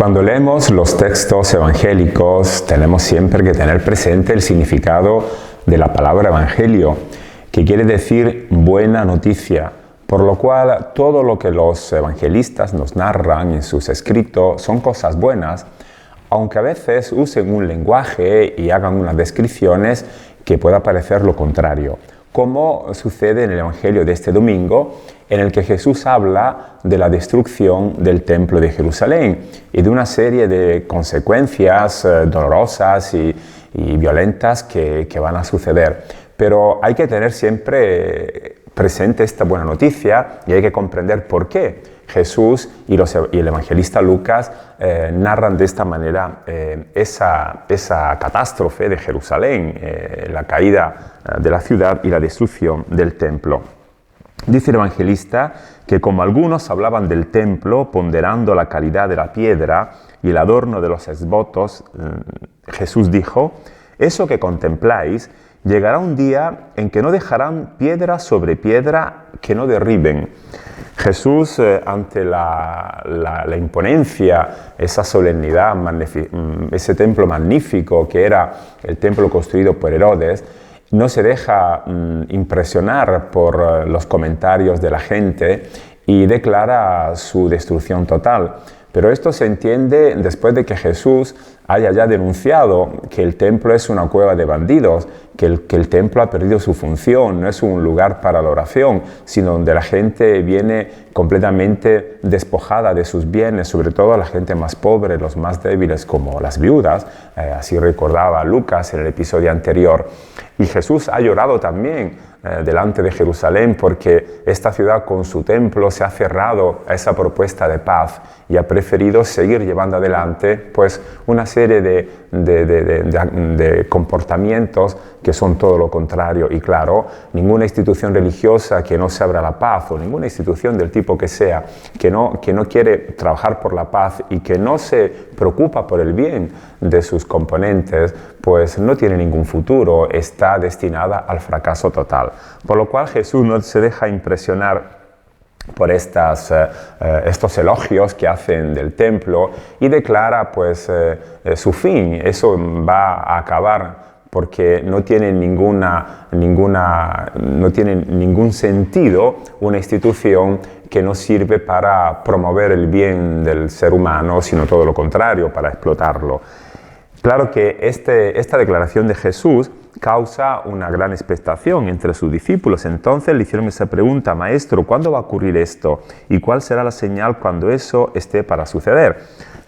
Cuando leemos los textos evangélicos, tenemos siempre que tener presente el significado de la palabra evangelio, que quiere decir buena noticia, por lo cual todo lo que los evangelistas nos narran en sus escritos son cosas buenas, aunque a veces usen un lenguaje y hagan unas descripciones que pueda parecer lo contrario, como sucede en el Evangelio de este domingo, en el que Jesús habla de la destrucción del Templo de Jerusalén y de una serie de consecuencias dolorosas y violentas que van a suceder. Pero hay que tener siempre presente esta buena noticia y hay que comprender por qué Jesús y el evangelista Lucas narran de esta manera esa catástrofe de Jerusalén, la caída de la ciudad y la destrucción del templo. Dice el evangelista que como algunos hablaban del templo ponderando la calidad de la piedra y el adorno de los esbotos, Jesús dijo: «Eso que contempláis, llegará un día en que no dejarán piedra sobre piedra que no derriben». Jesús, ante la imponencia, esa solemnidad, ese templo magnífico que era el templo construido por Herodes, no se deja impresionar por los comentarios de la gente y declara su destrucción total. Pero esto se entiende después de que Jesús haya ya denunciado que el templo es una cueva de bandidos, que el templo ha perdido su función, no es un lugar para la oración, sino donde la gente viene completamente despojada de sus bienes, sobre todo la gente más pobre, los más débiles como las viudas, así recordaba Lucas en el episodio anterior. Y Jesús ha llorado también delante de Jerusalén porque esta ciudad con su templo se ha cerrado a esa propuesta de paz y ha preferido seguir llevando adelante pues una serie de comportamientos que son todo lo contrario. Y claro, ninguna institución religiosa que no se abra a la paz o ninguna institución del tipo que sea, que no quiere trabajar por la paz y que no se preocupa por el bien de sus componentes, pues no tiene ningún futuro, está destinada al fracaso total. Por lo cual Jesús no se deja impresionar por estos elogios que hacen del templo y declara pues su fin. Eso va a acabar porque no tiene ningún sentido una institución que no sirve para promover el bien del ser humano, sino todo lo contrario, para explotarlo. Claro que esta declaración de Jesús causa una gran expectación entre sus discípulos. Entonces le hicieron esa pregunta: «Maestro, ¿cuándo va a ocurrir esto? ¿Y cuál será la señal cuando eso esté para suceder?».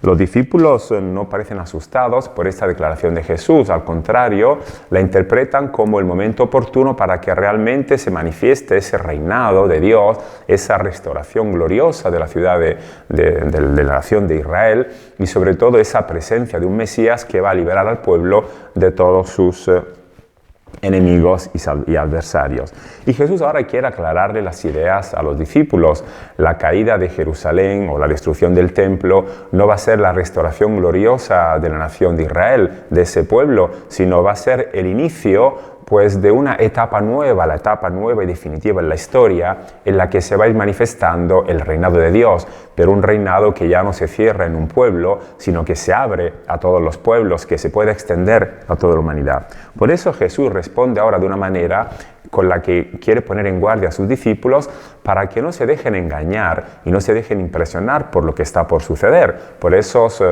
Los discípulos no parecen asustados por esta declaración de Jesús, al contrario, la interpretan como el momento oportuno para que realmente se manifieste ese reinado de Dios, esa restauración gloriosa de la ciudad de la nación de Israel y sobre todo esa presencia de un Mesías que va a liberar al pueblo de todos sus enemigos y adversarios. Y Jesús ahora quiere aclararle las ideas a los discípulos. La caída de Jerusalén o la destrucción del templo no va a ser la restauración gloriosa de la nación de Israel, de ese pueblo, sino va a ser el inicio pues de una etapa nueva, la etapa nueva y definitiva en la historia, en la que se va a ir manifestando el reinado de Dios, pero un reinado que ya no se cierra en un pueblo, sino que se abre a todos los pueblos, que se puede extender a toda la humanidad. Por eso Jesús responde ahora de una manera con la que quiere poner en guardia a sus discípulos para que no se dejen engañar y no se dejen impresionar por lo que está por suceder, por esos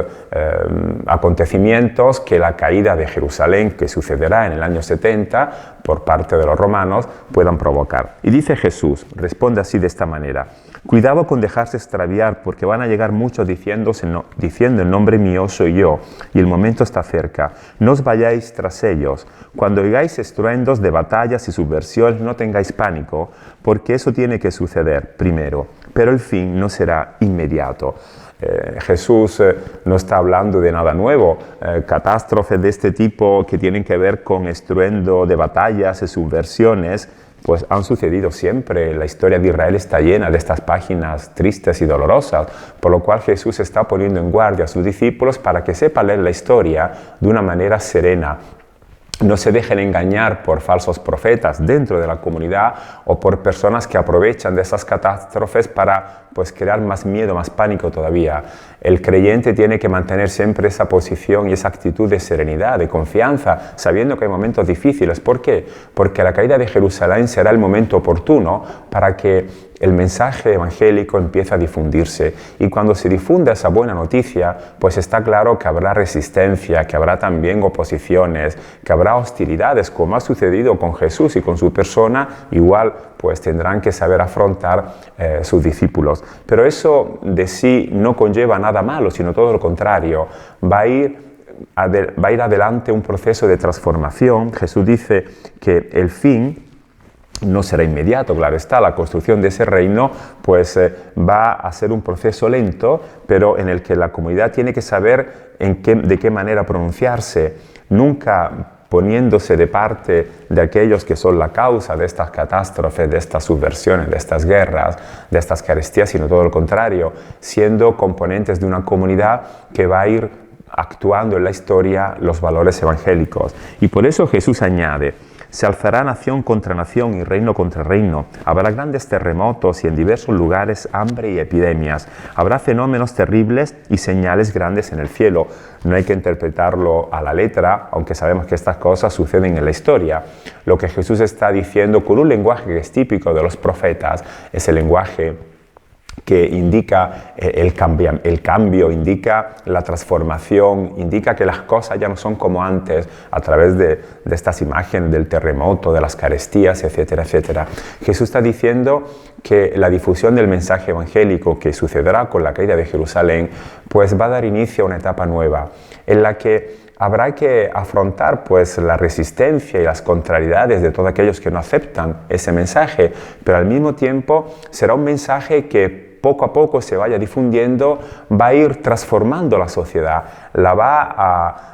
acontecimientos que la caída de Jerusalén, que sucederá en el año 70 por parte de los romanos, puedan provocar. Y dice Jesús, responde así de esta manera: «Cuidado con dejarse extraviar, porque van a llegar muchos diciendo en nombre mío soy yo, y el momento está cerca. No os vayáis tras ellos. Cuando oigáis estruendos de batallas y subversiones, no tengáis pánico, porque eso tiene que suceder primero, pero el fin no será inmediato». Jesús no está hablando de nada nuevo. Catástrofes de este tipo que tienen que ver con estruendo de batallas y subversiones pues han sucedido siempre. La historia de Israel está llena de estas páginas tristes y dolorosas, por lo cual Jesús está poniendo en guardia a sus discípulos para que sepan leer la historia de una manera serena, no se dejen engañar por falsos profetas dentro de la comunidad o por personas que aprovechan de esas catástrofes para pues, crear más miedo, más pánico todavía. El creyente tiene que mantener siempre esa posición y esa actitud de serenidad, de confianza, sabiendo que hay momentos difíciles. ¿Por qué? Porque la caída de Jerusalén será el momento oportuno para que el mensaje evangélico empiece a difundirse. Y cuando se difunda esa buena noticia, pues está claro que habrá resistencia, que habrá también oposiciones, que habrá hostilidades, como ha sucedido con Jesús y con su persona, igual pues tendrán que saber afrontar sus discípulos. Pero eso de sí no conlleva nada malo, sino todo lo contrario. Va a ir adelante un proceso de transformación. Jesús dice que el fin no será inmediato, claro está, la construcción de ese reino pues va a ser un proceso lento, pero en el que la comunidad tiene que saber de qué manera pronunciarse, nunca poniéndose de parte de aquellos que son la causa de estas catástrofes, de estas subversiones, de estas guerras, de estas carestías, sino todo lo contrario, siendo componentes de una comunidad que va a ir actuando en la historia los valores evangélicos. Y por eso Jesús añade: se alzará nación contra nación y reino contra reino. Habrá grandes terremotos y en diversos lugares hambre y epidemias. Habrá fenómenos terribles y señales grandes en el cielo. No hay que interpretarlo a la letra, aunque sabemos que estas cosas suceden en la historia. Lo que Jesús está diciendo con un lenguaje que es típico de los profetas, es el lenguaje que indica el cambio, indica la transformación, indica que las cosas ya no son como antes a través de estas imágenes del terremoto, de las carestías, etcétera, etcétera. Jesús está diciendo que la difusión del mensaje evangélico que sucederá con la caída de Jerusalén, pues va a dar inicio a una etapa nueva, en la que habrá que afrontar pues la resistencia y las contrariedades de todos aquellos que no aceptan ese mensaje, pero al mismo tiempo será un mensaje que poco a poco se vaya difundiendo, va a ir transformando la sociedad, la va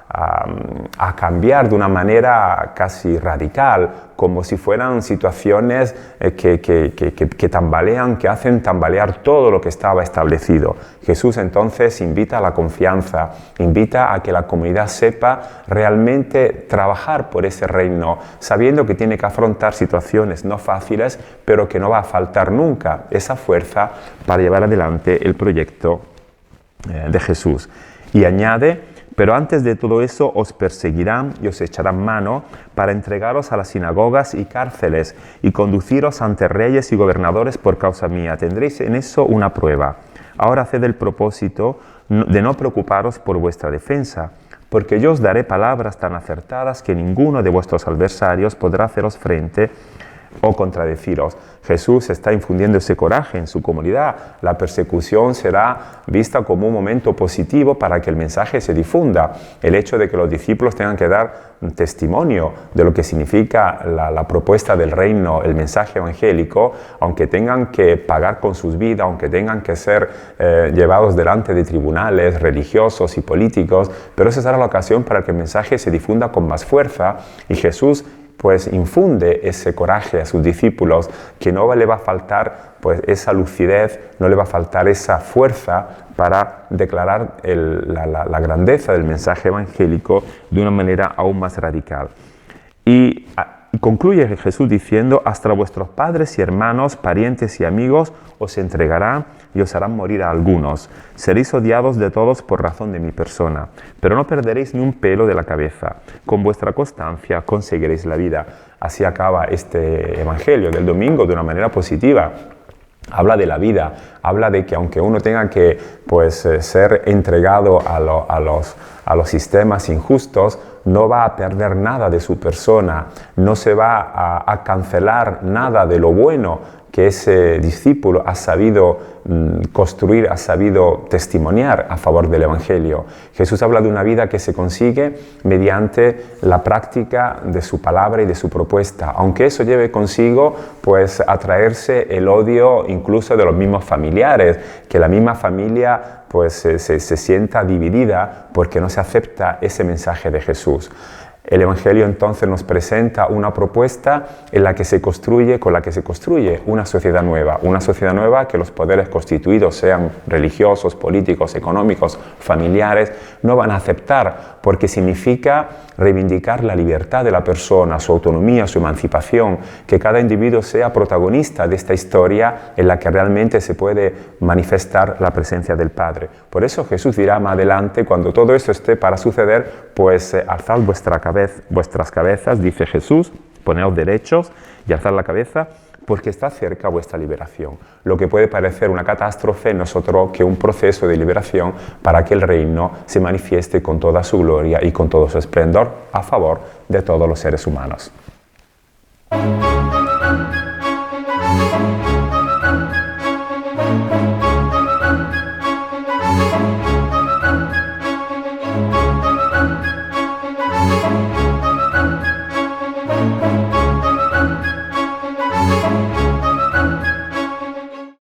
a cambiar de una manera casi radical, como si fueran situaciones que tambalean, que hacen tambalear todo lo que estaba establecido. Jesús entonces invita a la confianza, invita a que la comunidad sepa realmente trabajar por ese reino, sabiendo que tiene que afrontar situaciones no fáciles, pero que no va a faltar nunca esa fuerza para llevar adelante el proyecto de Jesús. Y añade: pero antes de todo eso os perseguirán y os echarán mano para entregaros a las sinagogas y cárceles y conduciros ante reyes y gobernadores por causa mía. Tendréis en eso una prueba. Ahora haced el propósito de no preocuparos por vuestra defensa, porque yo os daré palabras tan acertadas que ninguno de vuestros adversarios podrá haceros frente o contradeciros. Jesús está infundiendo ese coraje en su comunidad. La persecución será vista como un momento positivo para que el mensaje se difunda. El hecho de que los discípulos tengan que dar testimonio de lo que significa la propuesta del reino, el mensaje evangélico, aunque tengan que pagar con sus vidas, aunque tengan que ser llevados delante de tribunales religiosos y políticos, pero esa será la ocasión para que el mensaje se difunda con más fuerza, y Jesús pues infunde ese coraje a sus discípulos, que no le va a faltar pues esa lucidez, no le va a faltar esa fuerza para declarar la grandeza del mensaje evangélico de una manera aún más radical. Y concluye Jesús diciendo: hasta vuestros padres y hermanos, parientes y amigos os entregarán y os harán morir a algunos. Seréis odiados de todos por razón de mi persona, pero no perderéis ni un pelo de la cabeza. Con vuestra constancia conseguiréis la vida. Así acaba este evangelio del domingo de una manera positiva. Habla de la vida, habla de que aunque uno tenga que ser entregado a los sistemas injustos, no va a perder nada de su persona, no se va a cancelar nada de lo bueno que ese discípulo ha sabido construir, ha sabido testimoniar a favor del Evangelio. Jesús habla de una vida que se consigue mediante la práctica de su palabra y de su propuesta, aunque eso lleve consigo pues atraerse el odio incluso de los mismos familiares, que la misma familia pues se sienta dividida porque no se acepta ese mensaje de Jesús. El Evangelio entonces nos presenta una propuesta con la que se construye una sociedad nueva que los poderes constituidos, sean religiosos, políticos, económicos, familiares, no van a aceptar, porque significa reivindicar la libertad de la persona, su autonomía, su emancipación, que cada individuo sea protagonista de esta historia en la que realmente se puede manifestar la presencia del Padre. Por eso Jesús dirá más adelante, cuando todo esto esté para suceder, pues alzad vuestras cabezas, dice Jesús, poneos derechos y alzad la cabeza, porque está cerca vuestra liberación. Lo que puede parecer una catástrofe no es otro que un proceso de liberación para que el reino se manifieste con toda su gloria y con todo su esplendor a favor de todos los seres humanos.